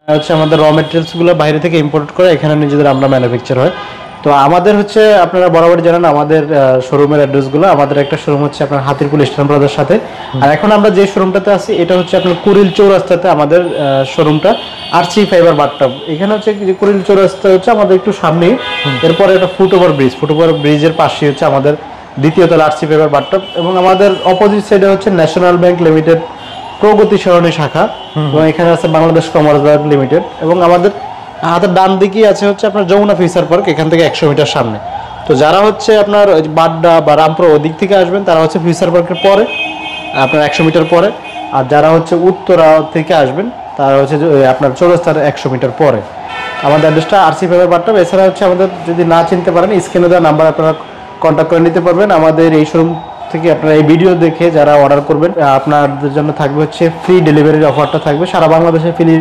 হচ্ছে আমাদের raw materials গুলো বাইরে থেকে ইম্পোর্ট করে এখানে নিজেদের আমরা ম্যানুফ্যাকচার হয়। তো আমাদের হচ্ছে আপনারা বরাবর জানেন আমাদের শোরুমের অ্যাড্রেসগুলো, আমাদের একটা শোরুম হচ্ছে আপনার হাতিরপুল স্টেশন প্লাজার সাথে, আর এখন আমরা যে শোরুমটাতে আছি এটা হচ্ছে আপনার কুড়িল চৌরাস্তাতে আমাদের শোরুমটা আরসি ফাইবার বাথটাব। এখানে হচ্ছে যে কুড়িল চৌরাস্তা হচ্ছে আমাদের একটু সামনেই, এরপরে একটা ফুটওভার ব্রিজের পাশে হচ্ছে আমাদের দ্বিতীয় তলা আরসি ফাইবার বাথটাব, এবং আমাদের অপোজিট সাইডে হচ্ছে ন্যাশনাল ব্যাংক লিমিটেড প্রগতি সরণি শাখা, এবং এখানে আছে বাংলাদেশ কমার্স ব্যাংক লিমিটেড, এবং আমাদের হাতের ডান দিকে আছে হচ্ছে আপনার যমুনা ফিউচার পার্ক, এখান থেকে 100 মিটার সামনে। তো যারা হচ্ছে আপনার বাড্ডা বা রামপুর ওদিক থেকে আসবেন তারা হচ্ছে ফিউচার পার্কের পরে আপনার 100 মিটার পরে, আর যারা হচ্ছে উত্তরা থেকে আসবেন তারা হচ্ছে আপনার চৌরাস্তার 100 মিটার পরে। আমাদের অ্যাড্রেসটা আরসি ফাইবার বাড্ডা। এছাড়া হচ্ছে আমাদের যদি না চিনতে পারেন স্ক্রিনে দেওয়া নাম্বার আপনারা কন্ট্যাক্ট করে নিতে পারবেন। আমাদের এই শোরুম থেকে আপনারা এই ভিডিও দেখে যারা অর্ডার করবেন আপনাদের জন্য থাকবে হচ্ছে ফ্রি ডেলিভারির অফারটা থাকবে, সারা বাংলাদেশে ফ্রি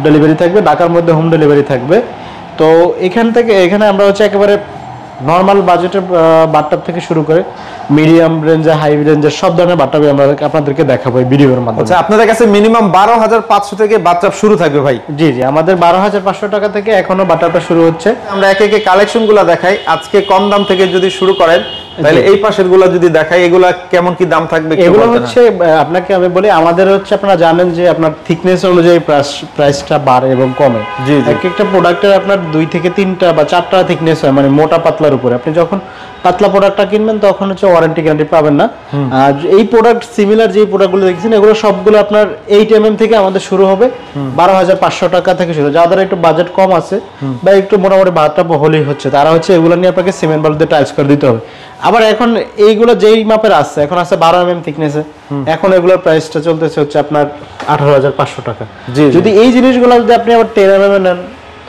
ডেলিভারি থাকবে, ঢাকার মধ্যে হোম ডেলিভারি থাকবে। তো এখানে আমরা হচ্ছে একেবারে নর্মাল বাজেটের বাথটাব থেকে শুরু করে মিডিয়াম রেঞ্জে হাই রেঞ্জের সব ধরনের বাথটাবই আমরা আপনাদেরকে দেখাবো এই ভিডিওর মাধ্যমে। আচ্ছা, আপনাদের কাছে মিনিমাম 12,500 থেকে বাথটাব শুরু থাকবে ভাই? জি, আমাদের 12,500 টাকা থেকে এখনো বাথটাবটা শুরু হচ্ছে। আমরা একে একে কালেকশনগুলো দেখাই। আজকে কম দাম থেকে যদি শুরু করেন তাহলে এই পাশের গুলা যদি দেখাই, এগুলা কেমন কি দাম থাকবে? এগুলো হচ্ছে আপনাকে আমি বলি, আমাদের হচ্ছে আপনারা জানেন যে আপনার থিকনেস অনুযায়ী প্রাইসটা বাড়ে এবং কমে। এক একটা প্রোডাক্টের আপনার 2 থেকে 3টা বা 4টা থিকনেস হয়, মানে মোটা পাতলার উপরে। আপনি যখন পাতলা প্রোডাক্টটা কিনবেন তখন হচ্ছে ওয়ারেন্টি গ্যারান্টি পাবেন না। আর এই প্রোডাক্ট সিমিলার যে প্রোডাক্টগুলো দেখছেন এগুলো সবগুলো আপনার 8 mm থেকে আমাদের শুরু হবে 12,500 টাকা থেকে শুরু। যাদের একটু বাজেট কম আছে বা একটু মোটামুটি বাথটাব হলেই হচ্ছে, তারা হচ্ছে এগুলো নিয়ে আপনাকে সিমেন্ট বালু দিয়ে টাইলস করে দিতে হবে। আবার এখন এইগুলো যেই মাপের আছে, এখন আছে 12 mm থিকনেসে, এখন এগুলোর প্রাইসটা চলতেছে হচ্ছে আপনার 18,500 টাকা। যদি এই জিনিসগুলো যদি আপনি আবার 10 mm নেন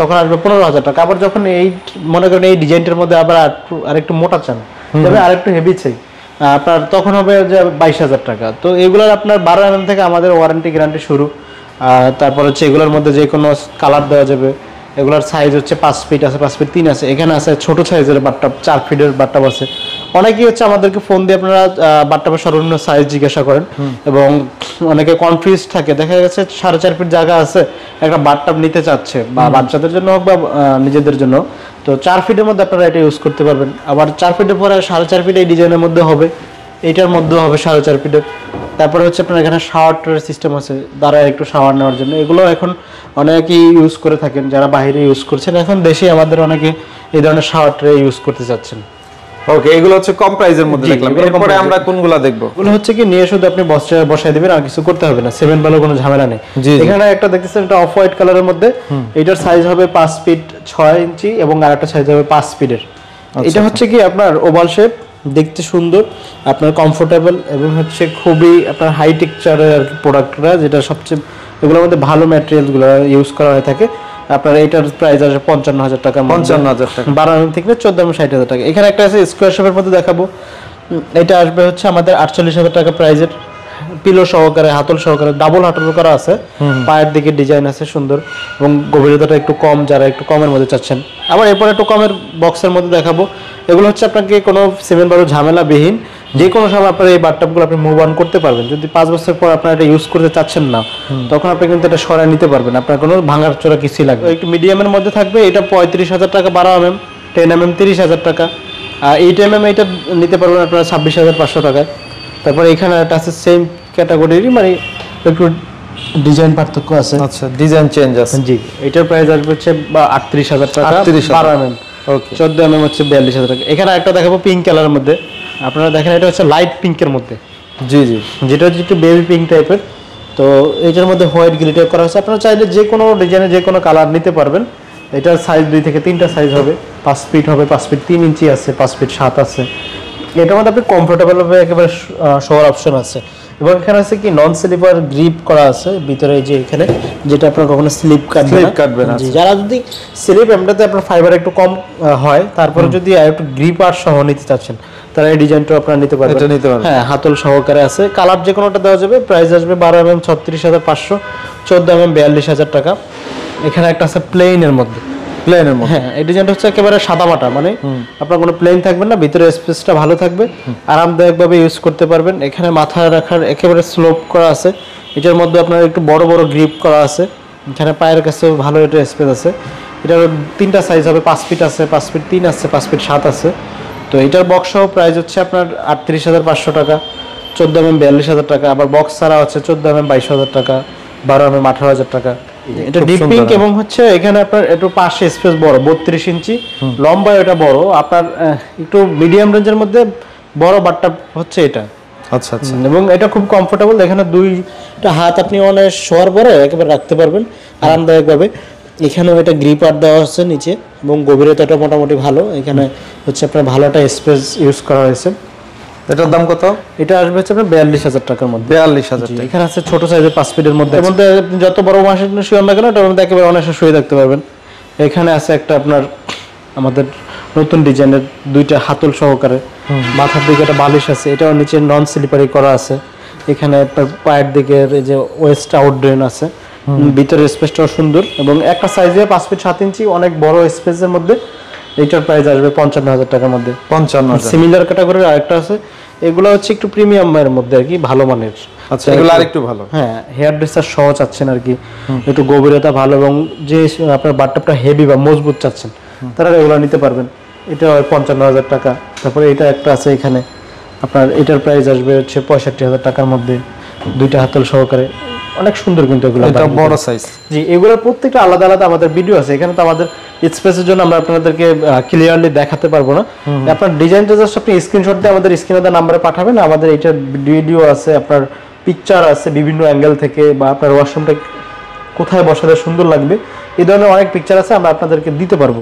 তখন আসবে 15,000 টাকা। আবার যখন এই মনে করেন এই ডিজাইনটার মধ্যে আবার আরেকটু মোটা চান, তবে আরেকটু হেভি চাই আপনার, তখন হবে যে 22,000 টাকা। তো এগুলোর আপনার 12 mm থেকে আমাদের ওয়ারেন্টি গ্যারান্টি শুরু। তারপর হচ্ছে এগুলোর মধ্যে যে কোনো কালার দেওয়া যাবে। এগুলোর সাইজ হচ্ছে 5 ফিট আছে, 5 ফিট 3 আছে, এখানে আছে ছোট সাইজের বাথটাব, 4 ফিটের বাথটাব আছে। অনেকেই হচ্ছে আমাদেরকে ফোন দিয়ে আপনারা বাথটাবের সর্বনিম্ন সাইজ জিজ্ঞাসা করেন, এবং অনেকে কনফিউজ থাকে। দেখা গেছে 4.5 ফিট জায়গা আছে, একটা বাথটাব নিতে চাচ্ছে, বা বাচ্চাদের জন্য হোক বা নিজেদের জন্য, তো 4 ফিটের মধ্যে আপনারা এটা ইউজ করতে পারবেন। আবার 4 ফিটের পরে 4.5 ফিট এই ডিজাইনের মধ্যে হবে, এইটার মধ্যেও হবে 4.5 ফিটের। তারপরে হচ্ছে আপনার এখানে শাওয়ারের সিস্টেম আছে, দাঁড়ায় একটু শাওয়ার নেওয়ার জন্য। এগুলো এখন অনেকেই ইউজ করে থাকেন, যারা বাইরে ইউজ করছেন। এখন দেশে আমাদের অনেকে এই ধরনের শাওয়ার ট্রে ইউজ করতে চাচ্ছেন। ওকে, এগুলো হচ্ছে কম প্রাইসের মধ্যে দেখলাম। এরপরে আমরা কোনগুলো দেখব? এগুলো হচ্ছে কি নিয়ে শুধু আপনি বসায় দিবেন, আর কিছু করতে হবে না, সিমেন্ট বালু কোনো ঝামেলা নেই। এখানে একটা দেখতেছেন, এটা অফ হোয়াইট কালারের মধ্যে, এটার সাইজ হবে 5 ফিট 6 ইঞ্চি, এবং আরেকটা সাইজ হবে 5 ফিটের। এটা হচ্ছে কি আপনার ওভাল শেপ, দেখতে সুন্দর, আপনার কমফোর্টেবল, এবং হচ্ছে খুবই আপনার হাই টেক্সচারের আর কি প্রোডাক্টরা, যেটা সবচেয়ে এগুলোর মধ্যে ভালো ম্যাটেরিয়ালসগুলো ইউজ করা হয়ে থাকে। আপনার এটার প্রাইস আসবে 55,000 টাকা। 55,000 টাকা। 12 mm থেকে 14 mm 60,000 টাকা। এখানে একটা আছে স্কোয়ার শেপের মধ্যে দেখাবো, এটা আসবে হচ্ছে আমাদের 48,000 টাকা প্রাইজের, পিলো সহকারে, হাতল সহকারে, ডাবল হাতল করা আছে, পায়ের দিকে ডিজাইন আছে সুন্দর, এবং গভীরতাটা একটু কম, যারা একটু কমের মধ্যে চাচ্ছেন। আবার এরপর একটু কমের বক্সের মধ্যে দেখাবো। এগুলো হচ্ছে আপনাকে কোনো সিমেন্ট বালু ঝামেলাবিহীন, যে কোনো সময় আপনার এই বাথটাবগুলো আপনি মুভ অন করতে পারবেন। যদি 5 বছর পর আপনার এটা ইউজ করতে চাচ্ছেন না, তখন আপনি কিন্তু এটা সরায় নিতে পারবেন, আপনার কোনো ভাঙার চোরা কিছুই লাগবে। একটু মিডিয়ামের মধ্যে থাকবে, এটা 35,000 টাকা 12 mm, 10 mm 30,000 টাকা, 8 mm এটা নিতে পারবেন আপনারা 26,500 টাকায়। তারপর এখানে একটা আছে সেম ক্যাটাগরিরই, মানে একটু ডিজাইন পার্থক্য আছে। আচ্ছা, ডিজাইন চেঞ্জ আছে। জি, এটার প্রাইস আসবে হচ্ছে 38,000 টাকা 12 mm। ওকে, 14 mm হচ্ছে 42,000 টাকা। এখানে একটা দেখাবো পিঙ্ক কালারের মধ্যে, আপনারা দেখেন এটা হচ্ছে লাইট পিঙ্কের মধ্যে। জি, যেটা হচ্ছে একটু বেবি পিঙ্ক টাইপের। তো এটার মধ্যে হোয়াইট গ্লিটার করা আছে। আপনারা চাইলে যে কোনো ডিজাইনে যে কোনো কালার নিতে পারবেন। এটার সাইজ 2 থেকে 3টা সাইজ হবে, 5 ফিট হবে, 5 ফিট 3 ইঞ্চি আছে, 5 ফিট 7 আছে। এটার মধ্যে আপনি কমফোর্টেবল হবে, একেবারে শোয়ার অপশন আছে, এবং এখানে আছে কি নন স্লিপার গ্রিপ করা আছে ভিতরে, এই যে এখানে, যেটা আপনার কখনো স্লিপ কাটবে না। যারা যদি স্লিপ এমটাতে আপনার ফাইবার একটু কম হয়, তারপরে যদি একটু গ্রিপ আর সহ নিতে চাচ্ছেন, তারা এই ডিজাইনটা আপনারা নিতে পারবেন। হ্যাঁ, হাতল সহকারে আছে, কালার যে কোনোটা দেওয়া যাবে। প্রাইস আসবে 12 mm 36,500, 14 mm 42,000 টাকা। এখানে একটা আছে প্লেনের মধ্যে, হ্যাঁ, এই ডিজাইনটা হচ্ছে একেবারে সাদামাটা, মানে আপনার কোনো প্লেন থাকবে না, ভিতরে স্পেসটা ভালো থাকবে, আরামদায়কভাবে ইউজ করতে পারবেন। এখানে মাথায় রাখার একেবারে স্লোপ করা আছে, এটার মধ্যে আপনার একটু বড় বড় গ্রিপ করা আছে, এখানে পায়ের কাছেও ভালো একটা স্পেস আছে। এটার 3টা সাইজ হবে, 5 ফিট আছে, 5 ফিট 3 আছে, 5 ফিট 7 আছে। তো এটার বক্স সহ প্রাইস হচ্ছে আপনার 38,500 টাকা, 14 mm 42,000 টাকা, আবার বক্স ছাড়া হচ্ছে 14 mm 22,000 টাকা, 12 mm 18,000 টাকা। এটা ডিপ পিঙ্ক এবং হচ্ছে এখানে আপনার একটু পাশে স্পেস বড়, 32 ইঞ্চি লম্বা, এটা বড় আপনার একটু মিডিয়াম রেঞ্জের মধ্যে বড় বাটটা হচ্ছে এটা। আচ্ছা আচ্ছা। এবং এটা খুব কমফোর্টেবল, এখানে দুইটা হাত আপনি অনেক শোয়ার পরে একেবারে রাখতে পারবেন আরামদায়কভাবে। এখানেও এটা গ্রিপার দেওয়া হচ্ছে নিচে এবং গভীরতাটা মোটামুটি ভালো। এখানে হচ্ছে আপনার ভালো একটা স্পেস ইউজ করা হয়েছে। এটার দাম কত? এটা আসবে হচ্ছে আপনার 42,000 টাকার মধ্যে। 42,000 টাকা। এখানে আছে ছোট সাইজের 5 ফিটের মধ্যে, এর মধ্যে আপনি যত বড় মাসের শুয়ে না কেন এটার মধ্যে একেবারে অনায়াসে শুয়ে থাকতে পারবেন। এখানে আছে একটা আপনার আমাদের নতুন ডিজাইনের 2টা হাতল সহকারে, মাথার দিকে একটা বালিশ আছে, এটাও নিচে নন স্লিপারি করা আছে। এখানে আপনার পায়ের দিকে এই যে ওয়েস্ট আউট ড্রেন আছে, ভিতরের স্পেসটাও সুন্দর এবং একটা সাইজে 5 ফিট 7 ইঞ্চি অনেক বড় স্পেসের মধ্যে। এইটার প্রাইস আসবে 55,000 টাকার মধ্যে। 55,000। সিমিলার ক্যাটাগরির আরেকটা আছে, এগুলো হচ্ছে একটু প্রিমিয়াম এর মধ্যে আর কি, ভালো মানের। আচ্ছা, এগুলো আরেকটু ভালো। হ্যাঁ, হেয়ার ড্রেসার সহ চাচ্ছেন আর কি, একটু গভীরতা ভালো এবং যে আপনার বাটটাপটা হেভি বা মজবুত চাচ্ছেন তারা এগুলো নিতে পারবেন। এটা 55,000 টাকা। তারপরে এটা একটা আছে এখানে আপনার, এটার প্রাইস আসবে হচ্ছে 65,000 টাকার মধ্যে, 2টা হাতল সহকারে। অনেক সুন্দর কিন্তু এগুলো, এটা বড় সাইজ। জি, এগুলোর প্রত্যেকটা আলাদা আলাদা আমাদের ভিডিও আছে। এখানে তো আমাদের স্পেসের জন্য আমরা আপনাদেরকে ক্লিয়ারলি দেখাতে পারবো না। আপনার ডিজাইনটা জাস্ট আপনি স্ক্রিনশট দিয়ে আমাদের স্ক্রিনে দেওয়া নাম্বারে পাঠাবেন। আমাদের এটার ভিডিও আছে, আপনার পিকচার আছে বিভিন্ন অ্যাঙ্গেল থেকে, বা আপনার ওয়াশরুমটা কোথায় বসালে সুন্দর লাগবে এই ধরনের অনেক পিকচার আছে, আমরা আপনাদেরকে দিতে পারবো।